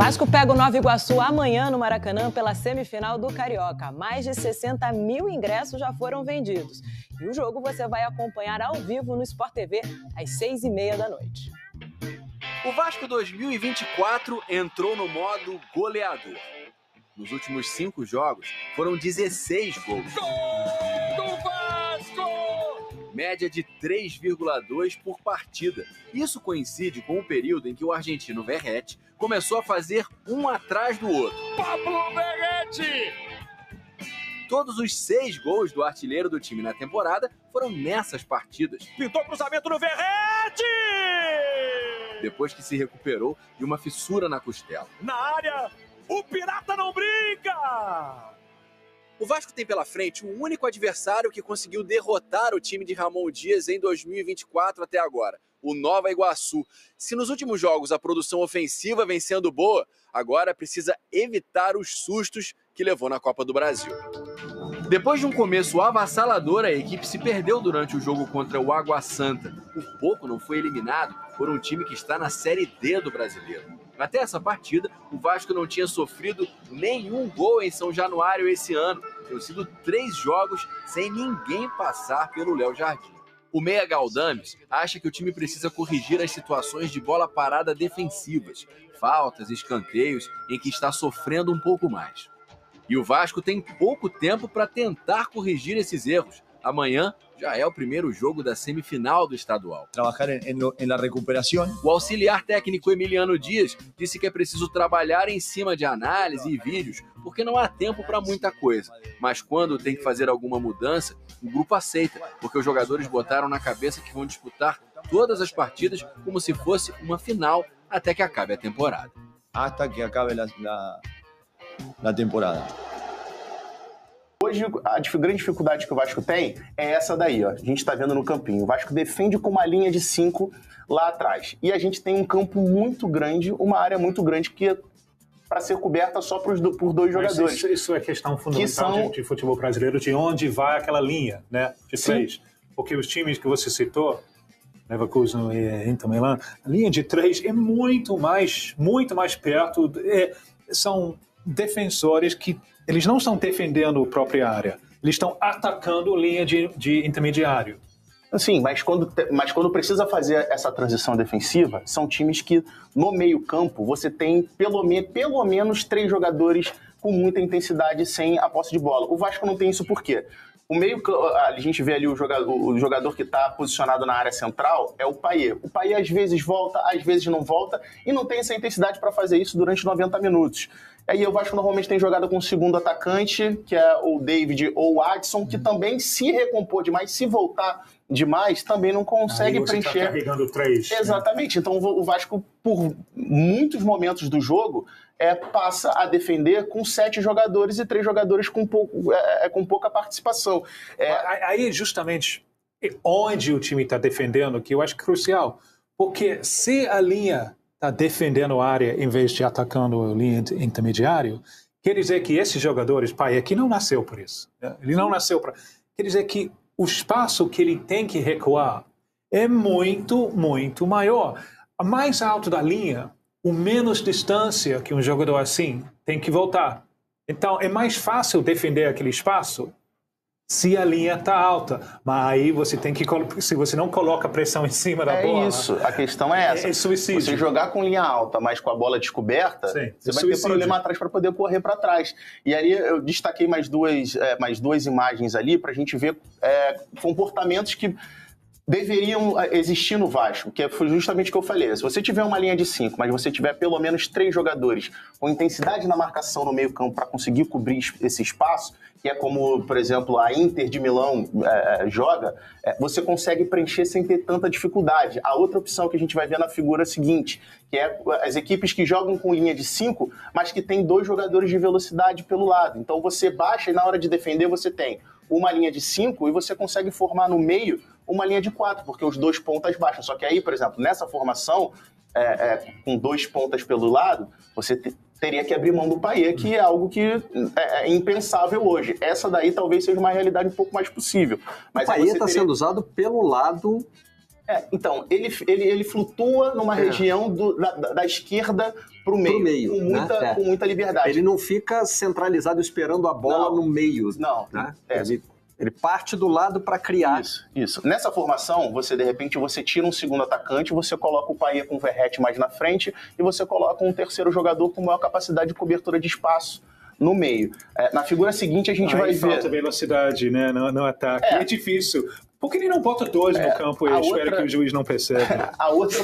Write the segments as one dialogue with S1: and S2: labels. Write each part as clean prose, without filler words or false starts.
S1: Vasco pega o Nova Iguaçu amanhã no Maracanã pela semifinal do Carioca. Mais de 60 mil ingressos já foram vendidos. E o jogo você vai acompanhar ao vivo no Sport TV às 6h30 da noite.
S2: O Vasco 2024 entrou no modo goleador. Nos últimos 5 jogos, foram 16 gols.
S3: Gol do Vasco!
S2: Média de 3,2 por partida. Isso coincide com o período em que o argentino Verratti começou a fazer um atrás do outro.
S3: Pablo Verratti!
S2: Todos os 6 gols do artilheiro do time na temporada foram nessas partidas.
S3: Pintou cruzamento no Verratti!
S2: Depois que se recuperou de uma fissura na costela.
S3: Na área, o Pirata não brinca!
S2: O Vasco tem pela frente o único adversário que conseguiu derrotar o time de Ramon Dias em 2024 até agora, o Nova Iguaçu. Se nos últimos jogos a produção ofensiva vem sendo boa, agora precisa evitar os sustos que levou na Copa do Brasil. Depois de um começo avassalador, a equipe se perdeu durante o jogo contra o Água Santa. Por pouco não foi eliminado por um time que está na Série D do Brasileiro. Até essa partida, o Vasco não tinha sofrido nenhum gol em São Januário esse ano. Tinham sido 3 jogos sem ninguém passar pelo Léo Jardim. O meia Galdames acha que o time precisa corrigir as situações de bola parada defensivas, faltas, escanteios, em que está sofrendo um pouco mais. E o Vasco tem pouco tempo para tentar corrigir esses erros. Amanhã já é o primeiro jogo da semifinal do estadual.
S4: Trabalhar na recuperação.
S2: O auxiliar técnico Emiliano Dias disse que é preciso trabalhar em cima de análise e vídeos, porque não há tempo para muita coisa. Mas quando tem que fazer alguma mudança, o grupo aceita, porque os jogadores botaram na cabeça que vão disputar todas as partidas como se fosse uma final até que acabe a temporada.
S4: Até que acabe a temporada.
S5: Hoje, a grande dificuldade que o Vasco tem é essa daí, ó. A gente está vendo no campinho. O Vasco defende com uma linha de 5 lá atrás. E a gente tem um campo muito grande, uma área muito grande que para ser coberta só por 2 jogadores.
S3: Isso é questão fundamental de futebol brasileiro, de onde vai aquela linha, né? De 3. Porque os times que você citou, Leverkusen e Inter Milan, a linha de 3 é muito mais perto. São defensores que eles não estão defendendo a própria área, eles estão atacando linha de intermediário.
S5: Sim, mas quando precisa fazer essa transição defensiva, são times que no meio-campo você tem pelo menos 3 jogadores com muita intensidade sem a posse de bola. O Vasco não tem isso por quê? A gente vê ali o jogador que está posicionado na área central é o Payet. O Payet às vezes volta, às vezes não volta e não tem essa intensidade para fazer isso durante 90 minutos. Aí o Vasco normalmente tem jogada com o segundo atacante, que é o David ou o Adson, que também se recompor demais, se voltar demais, também não consegue preencher.
S3: Tá carregando 3.
S5: Exatamente. Então o Vasco, por muitos momentos do jogo, passa a defender com 7 jogadores e 3 jogadores com pouca participação.
S3: Aí, justamente, onde o time está defendendo, que eu acho crucial. Porque se a linha está defendendo a área em vez de atacando a linha intermediária, quer dizer que esses jogadores, Payet, não nasceu por isso. Ele não nasceu para... Quer dizer que o espaço que ele tem que recuar é muito, muito maior. A mais alto da linha, o menos distância que um jogador assim tem que voltar. Então, é mais fácil defender aquele espaço se a linha está alta. Mas aí você tem que... Se você não coloca pressão em cima da bola...
S5: É isso. A questão é essa.
S3: É suicídio.
S5: Você jogar com linha alta, mas com a bola descoberta, você vai ter problema atrás para poder correr para trás. E ali eu destaquei mais duas imagens ali para a gente ver comportamentos que deveriam existir no Vasco, que foi justamente o que eu falei. Se você tiver uma linha de 5, mas você tiver pelo menos 3 jogadores com intensidade na marcação no meio campo para conseguir cobrir esse espaço, que é como, por exemplo, a Inter de Milão joga, você consegue preencher sem ter tanta dificuldade. A outra opção que a gente vai ver na figura seguinte, que é as equipes que jogam com linha de 5, mas que tem 2 jogadores de velocidade pelo lado. Então você baixa e na hora de defender você tem uma linha de 5 e você consegue formar no meio uma linha de 4, porque os 2 pontas baixam. Só que aí, por exemplo, nessa formação, com 2 pontas pelo lado, você teria que abrir mão do Payet, que é algo que é impensável hoje. Essa daí talvez seja uma realidade um pouco mais possível. Mas
S6: o Payet está sendo usado pelo lado
S5: Então, ele flutua numa região da esquerda para o meio, com muita liberdade.
S6: Ele não fica centralizado esperando a bola no meio.
S5: Não.
S6: Né? Ele parte do lado para criar.
S5: Isso. Nessa formação, de repente, você tira um segundo atacante, você coloca o Payet com o Verratti mais na frente e você coloca um terceiro jogador com maior capacidade de cobertura de espaço no meio. Na figura seguinte, a gente vai ver...
S3: falta velocidade, né, no ataque. É difícil. Por que ele não bota dois no campo e espera que o juiz não perceba?
S5: A outra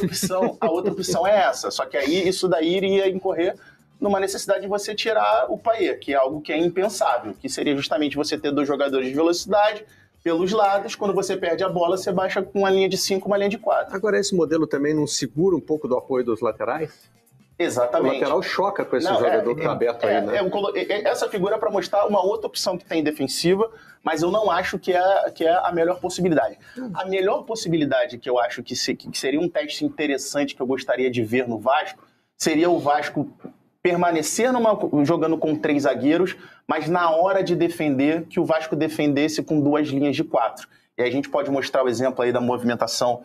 S5: opção é essa. Só que aí, isso daí iria incorrer numa necessidade de você tirar o Payet, que é algo que é impensável, que seria justamente você ter dois jogadores de velocidade pelos lados, quando você perde a bola, você baixa com uma linha de 5, uma linha de 4.
S6: Agora, esse modelo também não segura um pouco do apoio dos laterais?
S5: Exatamente.
S6: O lateral choca com esse jogador que está aberto aí, né?
S5: Essa figura é para mostrar uma outra opção que tem defensiva, mas eu não acho que é a melhor possibilidade. A melhor possibilidade que eu acho que seria um teste interessante que eu gostaria de ver no Vasco, seria o Vasco permanecer jogando com 3 zagueiros, mas na hora de defender, que o Vasco defendesse com 2 linhas de 4. E aí a gente pode mostrar o exemplo aí da movimentação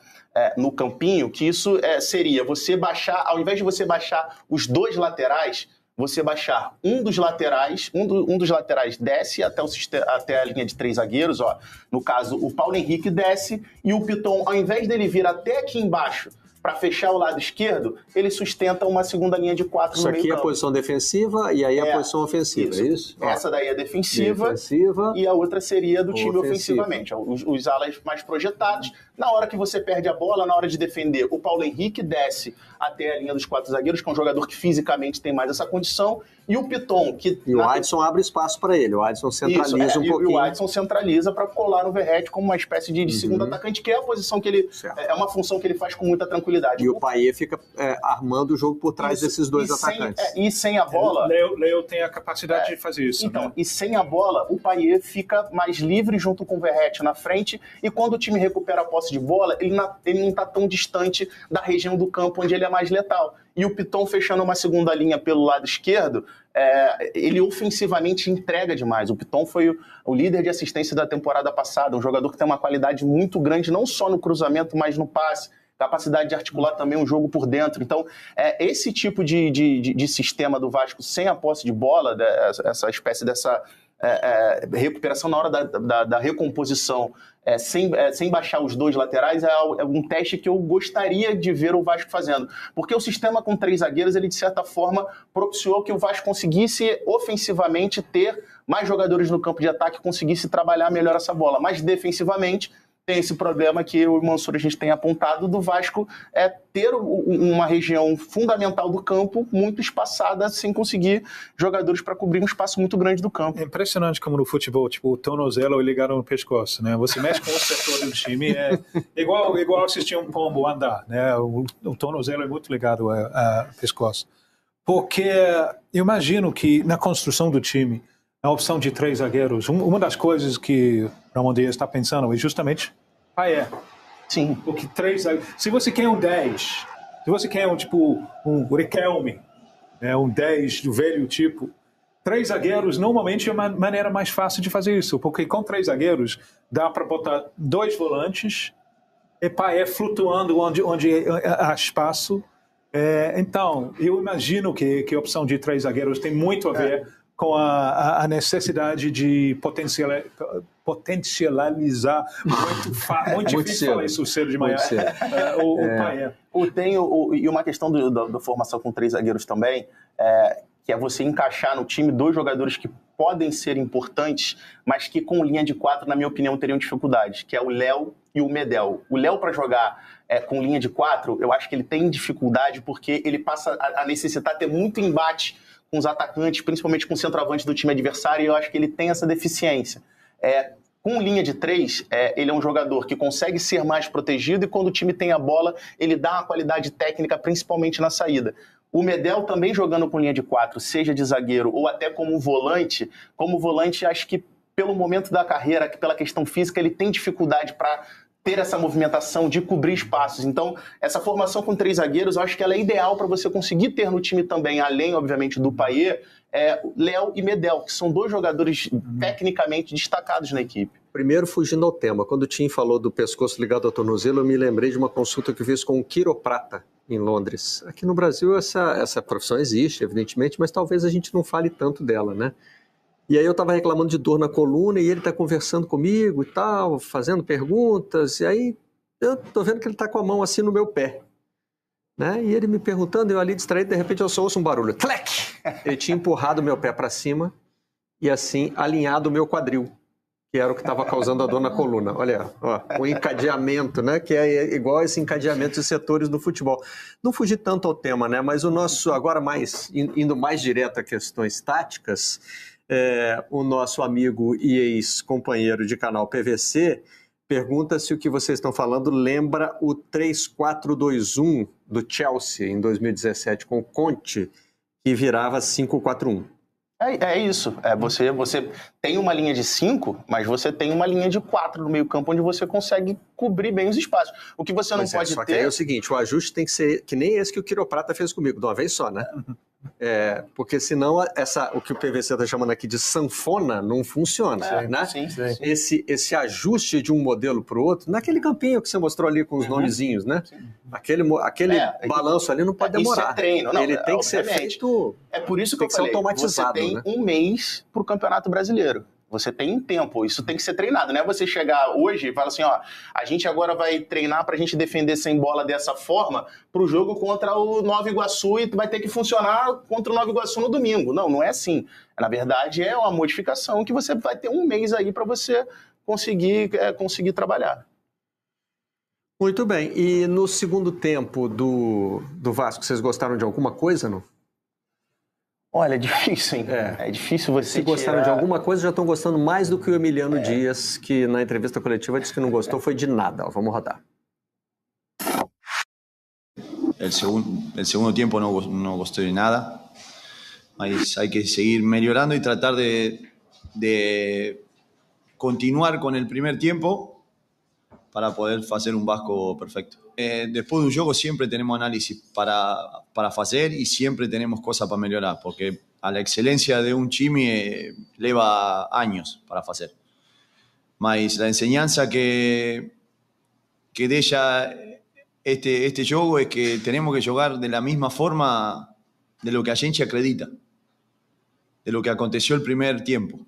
S5: no campinho, que isso seria você baixar, ao invés de você baixar os 2 laterais, você baixar um dos laterais desce até a linha de 3 zagueiros, ó. No caso, o Paulo Henrique desce e o Piton, ao invés dele vir até aqui embaixo para fechar o lado esquerdo, ele sustenta uma segunda linha de 4 no meio campo. Isso aqui
S6: é a posição defensiva e aí a posição ofensiva, é isso?
S5: Essa daí é defensiva e a outra seria do time ofensivamente. Os alas mais projetados. Na hora que você perde a bola, na hora de defender, o Paulo Henrique desce até a linha dos 4 zagueiros, que é um jogador que fisicamente tem mais essa condição, e o Piton,
S6: E o Adson abre espaço para ele, o Adson centraliza um pouquinho.
S5: E o Adson centraliza para colar no Verratti como uma espécie de segundo atacante, que é a posição que ele... É uma função que ele faz com muita tranquilidade.
S6: E o Payet fica armando o jogo por trás desses dois atacantes.
S5: E sem a bola...
S3: Leo tem a capacidade de fazer isso.
S5: Então,
S3: né?
S5: E sem a bola, o Payet fica mais livre junto com o Verratti na frente, e quando o time recupera a posse de bola, ele não está tão distante da região do campo onde ele é mais letal. E o Piton fechando uma segunda linha pelo lado esquerdo, ele ofensivamente entrega demais. O Piton foi o líder de assistência da temporada passada, um jogador que tem uma qualidade muito grande, não só no cruzamento, mas no passe, capacidade de articular também um jogo por dentro. Então, esse tipo de sistema do Vasco sem a posse de bola, essa espécie dessa recuperação na hora da recomposição, sem baixar os 2 laterais, é um teste que eu gostaria de ver o Vasco fazendo. Porque o sistema com 3 zagueiros, ele de certa forma propiciou que o Vasco conseguisse ofensivamente ter mais jogadores no campo de ataque, conseguisse trabalhar melhor essa bola. Mas defensivamente tem esse problema que eu e o Mansur a gente tem apontado do Vasco ter uma região fundamental do campo muito espaçada, sem conseguir jogadores para cobrir um espaço muito grande do campo.
S3: É impressionante como no futebol, tipo, o tornozelo ligaram no pescoço, né? Você mexe com o setor do time, igual assistir um pombo andar, né? O tornozelo é muito ligado ao pescoço. Porque eu imagino que na construção do time, a opção de 3 zagueiros, uma das coisas que Ramon Dias está pensando é justamente Payet.
S5: Sim.
S3: Porque 3 zagueiros... Se você quer um 10, se você quer um Riquelme, né, um 10 do velho tipo, 3 zagueiros normalmente é uma maneira mais fácil de fazer isso, porque com 3 zagueiros dá para botar 2 volantes e Payet flutuando onde há espaço. Então, eu imagino que a opção de 3 zagueiros tem muito a ver com a necessidade de potencializar muito difícil falar isso cedo de manhã, o Payet.
S5: E uma questão da formação com 3 zagueiros também, que é você encaixar no time 2 jogadores que podem ser importantes, mas que com linha de 4, na minha opinião, teriam dificuldades, que é o Léo e o Medel. O Léo, para jogar com linha de 4, eu acho que ele tem dificuldade porque ele passa a necessitar ter muito embate com os atacantes, principalmente com o centroavante do time adversário, e eu acho que ele tem essa deficiência. Com linha de 3, ele é um jogador que consegue ser mais protegido, e quando o time tem a bola, ele dá uma qualidade técnica, principalmente na saída. O Medel também jogando com linha de 4, seja de zagueiro ou até como volante, acho que pelo momento da carreira, pela questão física, ele tem dificuldade para ter essa movimentação de cobrir espaços. Então, essa formação com 3 zagueiros, eu acho que ela é ideal para você conseguir ter no time também, além, obviamente, do Payet, Léo e Medel, que são 2 jogadores tecnicamente destacados na equipe.
S6: Primeiro, fugindo ao tema, quando o Tim falou do pescoço ligado ao tornozelo, eu me lembrei de uma consulta que eu fiz com um quiroprata em Londres. Aqui no Brasil essa profissão existe, evidentemente, mas talvez a gente não fale tanto dela, né? E aí eu estava reclamando de dor na coluna e ele está conversando comigo e tal, fazendo perguntas, e aí eu estou vendo que ele está com a mão assim no meu pé. Né? E ele me perguntando, eu ali distraído, de repente eu só ouço um barulho. Tlec! Ele tinha empurrado o meu pé para cima e assim alinhado o meu quadril, que era o que estava causando a dor na coluna. Olha, ó, o encadeamento, né? Que é igual esse encadeamento de setores do futebol. Não fugir tanto ao tema, né? Mas o nosso, agora indo mais direto a questões táticas, o nosso amigo e ex-companheiro de canal PVC pergunta se o que vocês estão falando lembra o 3-4-2-1 do Chelsea em 2017 com o Conte, que virava 5-4-1.
S5: É isso. Você tem uma linha de 5, mas você tem uma linha de 4 no meio campo onde você consegue cobrir bem os espaços. O que você não pode ter...
S6: Só que aí é o seguinte, o ajuste tem que ser que nem esse que o quiroprata fez comigo, de uma vez só, né? Porque senão o que o PVC está chamando aqui de sanfona não funciona, né?
S5: Sim.
S6: Esse ajuste de um modelo para o outro, naquele campinho que você mostrou ali com os nomezinhos, né? Sim. Aquele balanço ali não pode demorar.
S5: Isso é treino. Não,
S6: ele tem que ser feito...
S5: É por isso que
S6: eu falei,
S5: você tem um mês para o Campeonato Brasileiro. Você tem um tempo, isso tem que ser treinado, não é você chegar hoje e falar assim, ó, a gente agora vai treinar pra gente defender sem bola dessa forma pro jogo contra o Nova Iguaçu e vai ter que funcionar contra o Nova Iguaçu no domingo. Não é assim. Na verdade, é uma modificação que você vai ter um mês aí para você conseguir trabalhar.
S6: Muito bem. E no segundo tempo do Vasco, vocês gostaram de alguma coisa, não?
S5: Olha, é difícil, hein? É difícil você
S6: Se gostaram de alguma coisa, já estão gostando mais do que o Emiliano Dias, que na entrevista coletiva disse que não gostou, foi de nada. Vamos rodar.
S4: El segundo tiempo no gosté de nada, mas hay que seguir mejorando y tratar de continuar con el primer tiempo para poder hacer un Vasco perfecto. Después de un juego siempre tenemos análisis para hacer y siempre tenemos cosas para mejorar, porque a la excelencia de un time lleva años para hacer. Mas la enseñanza que deja este juego es que tenemos que jugar de la misma forma de lo que a gente acredita, de lo que aconteció el primer tiempo,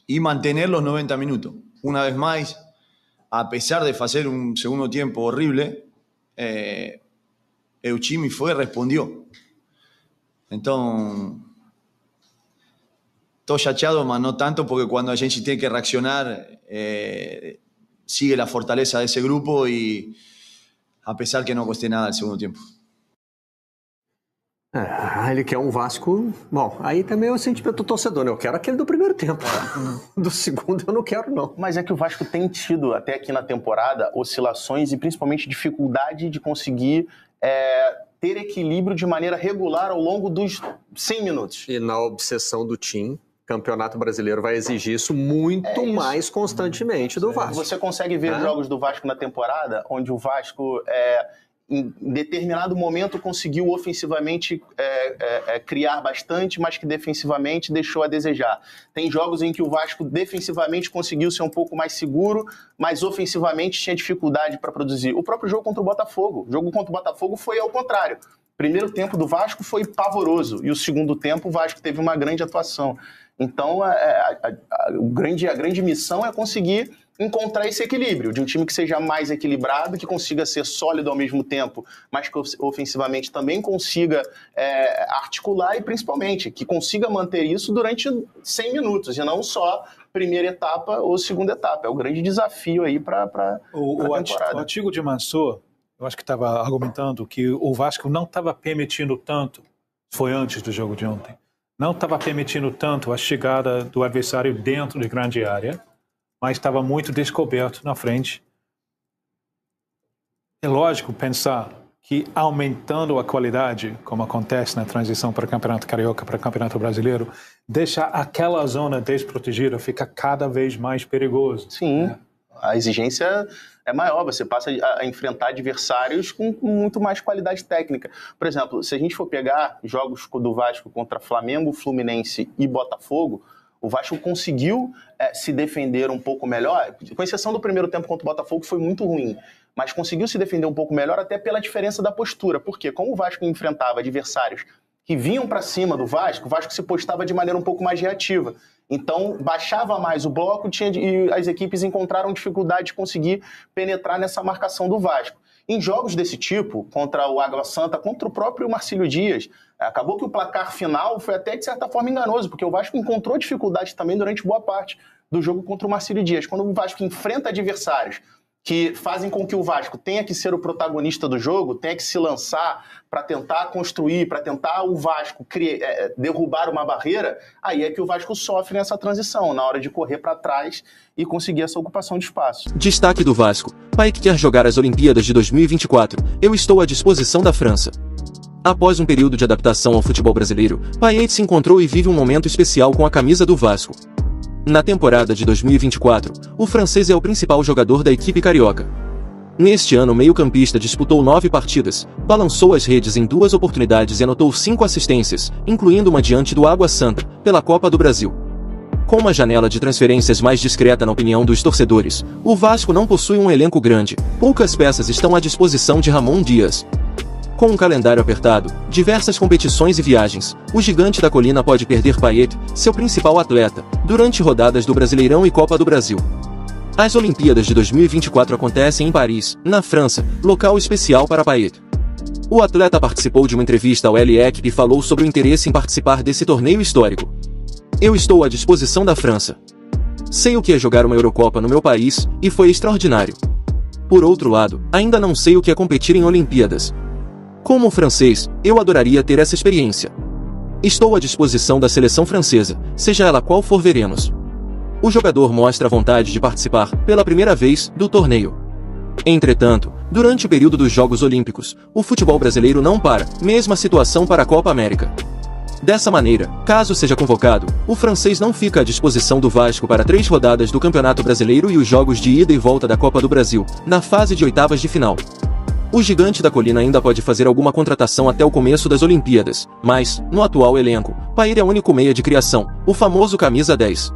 S4: y mantener los 90 minutos. Una vez más, a pesar de hacer un segundo tiempo horrible, Euchimi respondió. Entonces, todo chateado, mas no tanto, porque cuando a gente tiene que reaccionar, sigue la fortaleza de ese grupo y a pesar que no costé nada el segundo tiempo.
S6: Ele quer um Vasco... Bom, aí também é o sentimento do torcedor, né? Eu quero aquele do primeiro tempo. Do segundo eu não quero, não.
S5: Mas é que o Vasco tem tido, até aqui na temporada, oscilações e principalmente dificuldade de conseguir ter equilíbrio de maneira regular ao longo dos 100 minutos.
S6: E na obsessão do Tim, Campeonato Brasileiro vai exigir isso muito mais constantemente do Vasco.
S5: Você consegue ver jogos do Vasco na temporada, onde o Vasco... em determinado momento conseguiu ofensivamente criar bastante, mas que defensivamente deixou a desejar. Tem jogos em que o Vasco defensivamente conseguiu ser um pouco mais seguro, mas ofensivamente tinha dificuldade para produzir. O próprio jogo contra o Botafogo. O jogo contra o Botafogo foi ao contrário. O primeiro tempo do Vasco foi pavoroso e o segundo tempo o Vasco teve uma grande atuação. Então a grande missão é conseguir encontrar esse equilíbrio de um time que seja mais equilibrado, que consiga ser sólido ao mesmo tempo, mas que ofensivamente também consiga articular e principalmente que consiga manter isso durante 100 minutos e não só primeira etapa ou segunda etapa. É o grande desafio aí para a temporada.
S3: O artigo de Mansur, eu acho que estava argumentando que o Vasco não estava permitindo tanto, foi antes do jogo de ontem, não estava permitindo tanto a chegada do adversário dentro de grande área, mas estava muito descoberto na frente. É lógico pensar que aumentando a qualidade, como acontece na transição para o Campeonato Carioca para o Campeonato Brasileiro, deixa aquela zona desprotegida, fica cada vez mais perigoso.
S5: Sim, a exigência é maior, você passa a enfrentar adversários com muito mais qualidade técnica. Por exemplo, se a gente for pegar jogos do Vasco contra Flamengo, Fluminense e Botafogo, O Vasco conseguiu se defender um pouco melhor, com exceção do primeiro tempo contra o Botafogo, que foi muito ruim, mas conseguiu se defender um pouco melhor até pela diferença da postura, porque como o Vasco enfrentava adversários que vinham para cima do Vasco, o Vasco se postava de maneira um pouco mais reativa. Então, baixava mais o bloco e as equipes encontraram dificuldade de conseguir penetrar nessa marcação do Vasco. Em jogos desse tipo, contra o Água Santa, contra o próprio Marcílio Dias, acabou que o placar final foi até, de certa forma, enganoso, porque o Vasco encontrou dificuldade também durante boa parte do jogo contra o Marcílio Dias. Quando o Vasco enfrenta adversários que fazem com que o Vasco tenha que ser o protagonista do jogo, tenha que se lançar para tentar construir, para tentar o Vasco derrubar uma barreira, aí é que o Vasco sofre nessa transição, na hora de correr para trás e conseguir essa ocupação de espaço.
S7: Destaque do Vasco. Payet quer jogar as Olimpíadas de 2024. Eu estou à disposição da França. Após um período de adaptação ao futebol brasileiro, Payet se encontrou e vive um momento especial com a camisa do Vasco. Na temporada de 2024, o francês é o principal jogador da equipe carioca. Neste ano, o meio-campista disputou 9 partidas, balançou as redes em 2 oportunidades e anotou 5 assistências, incluindo uma diante do Água Santa, pela Copa do Brasil. Com uma janela de transferências mais discreta na opinião dos torcedores, o Vasco não possui um elenco grande, poucas peças estão à disposição de Ramon Dias. Com um calendário apertado, diversas competições e viagens, o gigante da colina pode perder Payet, seu principal atleta, durante rodadas do Brasileirão e Copa do Brasil. As Olimpíadas de 2024 acontecem em Paris, na França, local especial para Payet. O atleta participou de uma entrevista ao LEC e falou sobre o interesse em participar desse torneio histórico. Eu estou à disposição da França. Sei o que é jogar uma Eurocopa no meu país, e foi extraordinário. Por outro lado, ainda não sei o que é competir em Olimpíadas. Como francês, eu adoraria ter essa experiência. Estou à disposição da seleção francesa, seja ela qual for, veremos. O jogador mostra a vontade de participar, pela primeira vez, do torneio. Entretanto, durante o período dos Jogos Olímpicos, o futebol brasileiro não para, mesma situação para a Copa América. Dessa maneira, caso seja convocado, o francês não fica à disposição do Vasco para 3 rodadas do Campeonato Brasileiro e os jogos de ida e volta da Copa do Brasil, na fase de oitavas de final. O gigante da colina ainda pode fazer alguma contratação até o começo das Olimpíadas, mas, no atual elenco, Payet é o único meia de criação, o famoso camisa 10.